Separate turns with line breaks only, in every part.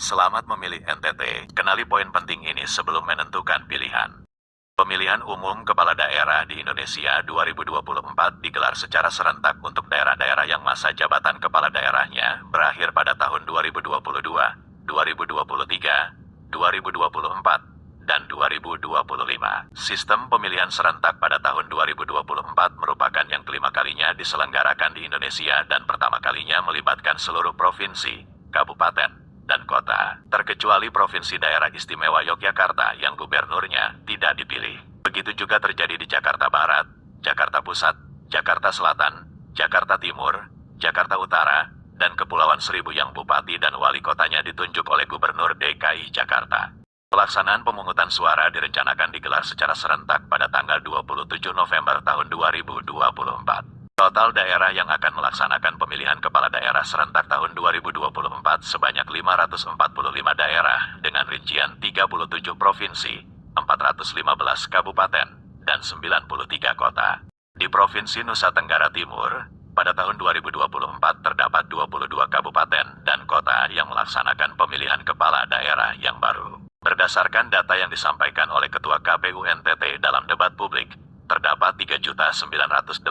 Selamat memilih NTT. Kenali poin penting ini sebelum menentukan pilihan. Pemilihan umum kepala daerah di Indonesia 2024 digelar secara serentak untuk daerah-daerah yang masa jabatan kepala daerahnya berakhir pada tahun 2022, 2023, 2024, dan 2025. Sistem pemilihan serentak pada tahun 2024 merupakan yang kelima kalinya diselenggarakan di Indonesia dan pertama kalinya melibatkan seluruh provinsi, kabupaten, dan kota, terkecuali Provinsi Daerah Istimewa Yogyakarta yang gubernurnya tidak dipilih. Begitu juga terjadi di Jakarta Barat, Jakarta Pusat, Jakarta Selatan, Jakarta Timur, Jakarta Utara, dan Kepulauan Seribu yang bupati dan wali kotanya ditunjuk oleh Gubernur DKI Jakarta. Pelaksanaan pemungutan suara direncanakan digelar secara serentak pada tanggal 27 November tahun 2024. Total daerah yang akan melaksanakan pemilihan kepala daerah serentak tahun 2024 sebanyak 545 daerah dengan rincian 37 provinsi, 415 kabupaten, dan 93 kota. Di Provinsi Nusa Tenggara Timur, pada tahun 2024 terdapat 22 kabupaten dan kota yang melaksanakan pemilihan kepala daerah yang baru. Berdasarkan data yang disampaikan oleh Ketua KPU NTT dalam debat publik, terdapat 3.988.372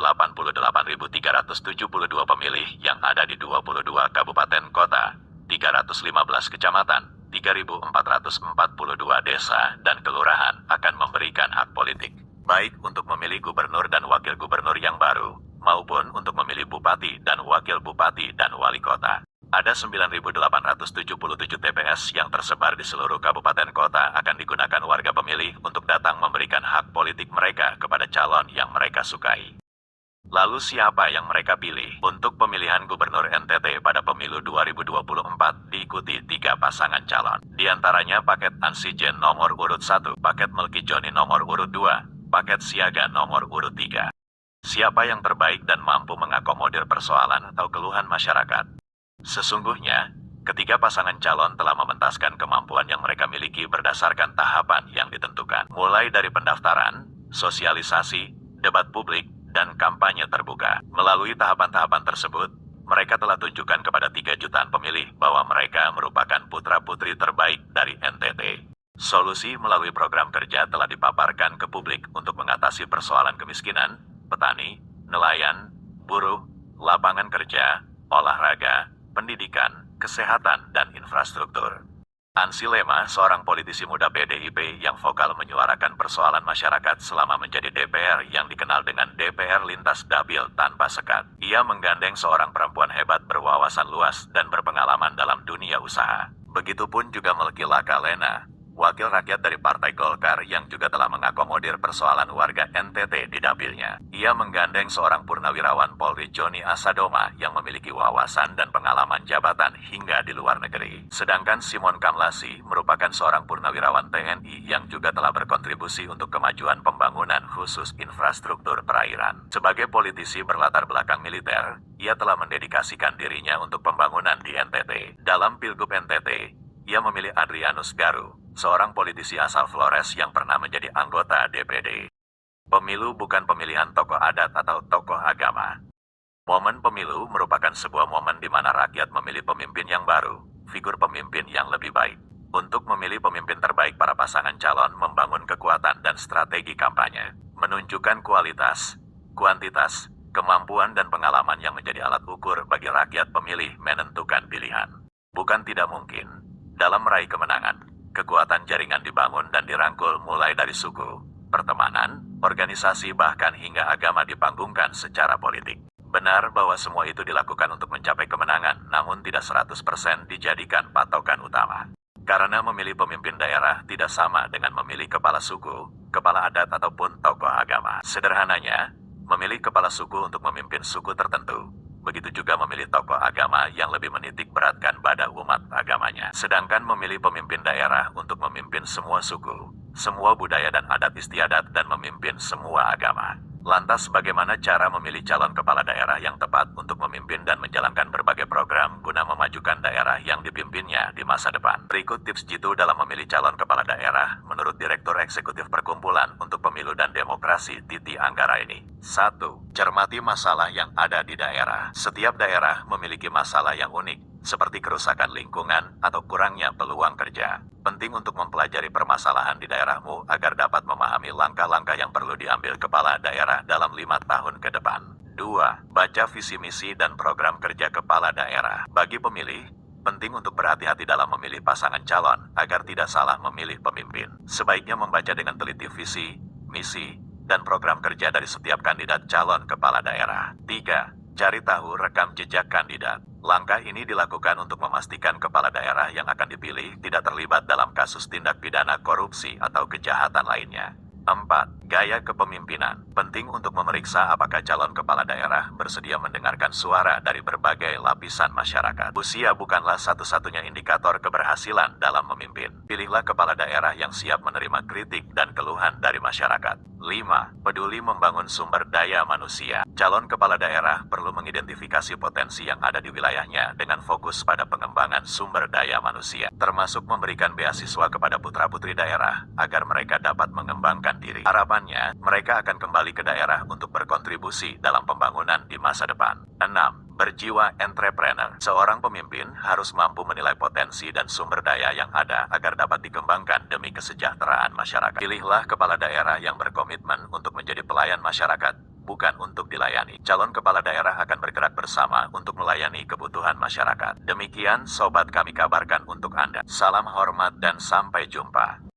pemilih yang ada di 22 kabupaten kota, 315 kecamatan, 3.442 desa dan kelurahan akan memberikan hak politik, baik untuk memilih gubernur dan wakil gubernur yang baru, maupun untuk memilih bupati dan wakil bupati dan wali kota. Ada 9.877 TPS yang tersebar di seluruh kabupaten kota akan digunakan warga pemilih untuk datang memberikan hak politik mereka kepada calon yang mereka sukai. Lalu siapa yang mereka pilih? Untuk pemilihan gubernur NTT pada pemilu 2024 diikuti 3 pasangan calon. Di antaranya paket Ansijen nomor urut 1, paket Melki Joni nomor urut 2, paket Siaga nomor urut 3. Siapa yang terbaik dan mampu mengakomodir persoalan atau keluhan masyarakat? Sesungguhnya, ketiga pasangan calon telah mementaskan kemampuan yang mereka miliki berdasarkan tahapan yang ditentukan. Mulai dari pendaftaran, sosialisasi, debat publik, dan kampanye terbuka. Melalui tahapan-tahapan tersebut, mereka telah tunjukkan kepada 3 jutaan pemilih bahwa mereka merupakan putra-putri terbaik dari NTT. Solusi melalui program kerja telah dipaparkan ke publik untuk mengatasi persoalan kemiskinan, petani, nelayan, buruh, lapangan kerja, olahraga, pendidikan, kesehatan, dan infrastruktur. Ansi Lema, seorang politisi muda PDIP yang vokal menyuarakan persoalan masyarakat selama menjadi DPR yang dikenal dengan DPR lintas dapil tanpa sekat. Ia menggandeng seorang perempuan hebat berwawasan luas dan berpengalaman dalam dunia usaha. Begitupun juga Melki Lakalena, wakil rakyat dari Partai Golkar yang juga telah mengakomodir persoalan warga NTT di dapilnya. Ia menggandeng seorang purnawirawan Polri Joni Asadoma yang memiliki wawasan dan pengalaman jabatan hingga di luar negeri. Sedangkan Simon Kamlasi merupakan seorang purnawirawan TNI yang juga telah berkontribusi untuk kemajuan pembangunan khusus infrastruktur perairan. Sebagai politisi berlatar belakang militer, ia telah mendedikasikan dirinya untuk pembangunan di NTT. Dalam Pilgub NTT, ia memilih Adrianus Garu, seorang politisi asal Flores yang pernah menjadi anggota DPD. Pemilu bukan pemilihan tokoh adat atau tokoh agama. Momen pemilu merupakan sebuah momen di mana rakyat memilih pemimpin yang baru, figur pemimpin yang lebih baik. Untuk memilih pemimpin terbaik, para pasangan calon membangun kekuatan dan strategi kampanye, menunjukkan kualitas, kuantitas, kemampuan dan pengalaman yang menjadi alat ukur bagi rakyat pemilih menentukan pilihan. Bukan tidak mungkin, dalam meraih kemenangan, kekuatan jaringan dibangun dan dirangkul mulai dari suku, pertemanan, organisasi bahkan hingga agama dipanggungkan secara politik. Benar bahwa semua itu dilakukan untuk mencapai kemenangan, namun tidak 100% dijadikan patokan utama. Karena memilih pemimpin daerah tidak sama dengan memilih kepala suku, kepala adat ataupun tokoh agama. Sederhananya, memilih kepala suku untuk memimpin suku tertentu. Begitu juga memilih tokoh agama yang lebih menitik beratkan pada umat agamanya. Sedangkan memilih pemimpin daerah untuk memimpin semua suku, semua budaya dan adat istiadat dan memimpin semua agama. Lantas bagaimana cara memilih calon kepala daerah yang tepat untuk memimpin dan menjalankan berbagai program guna memajukan daerah yang dipimpinnya di masa depan? Berikut tips jitu dalam memilih calon kepala daerah menurut Direktur Eksekutif Perkumpulan untuk Pemilu dan Demokrasi Titi Anggraini. 1. Cermati masalah yang ada di daerah. Setiap daerah memiliki masalah yang unik. seperti kerusakan lingkungan atau kurangnya peluang kerja. Penting untuk mempelajari permasalahan di daerahmu agar dapat memahami langkah-langkah yang perlu diambil kepala daerah dalam 5 tahun ke depan. 2. Baca visi misi dan program kerja kepala daerah. Bagi pemilih, penting untuk berhati-hati dalam memilih pasangan calon agar tidak salah memilih pemimpin. Sebaiknya membaca dengan teliti visi, misi, dan program kerja dari setiap kandidat calon kepala daerah. 3. Cari tahu rekam jejak kandidat. Langkah ini dilakukan untuk memastikan kepala daerah yang akan dipilih tidak terlibat dalam kasus tindak pidana korupsi atau kejahatan lainnya. 4. Gaya kepemimpinan. Penting untuk memeriksa apakah calon kepala daerah bersedia mendengarkan suara dari berbagai lapisan masyarakat. Usia bukanlah satu-satunya indikator keberhasilan dalam memimpin. Pilihlah kepala daerah yang siap menerima kritik dan keluhan dari masyarakat. 5. Peduli membangun sumber daya manusia. Calon kepala daerah perlu mengidentifikasi potensi yang ada di wilayahnya dengan fokus pada pengembangan sumber daya manusia, termasuk memberikan beasiswa kepada putra-putri daerah agar mereka dapat mengembangkan diri. Harapannya, mereka akan kembali ke daerah untuk berkontribusi dalam pembangunan di masa depan. 6. Berjiwa entrepreneur. Seorang pemimpin harus mampu menilai potensi dan sumber daya yang ada agar dapat dikembangkan demi kesejahteraan masyarakat. Pilihlah kepala daerah yang berkomitmen untuk menjadi pelayan masyarakat, bukan untuk dilayani. Calon kepala daerah akan bergerak bersama untuk melayani kebutuhan masyarakat. Demikian sobat kami kabarkan untuk Anda. Salam hormat dan sampai jumpa.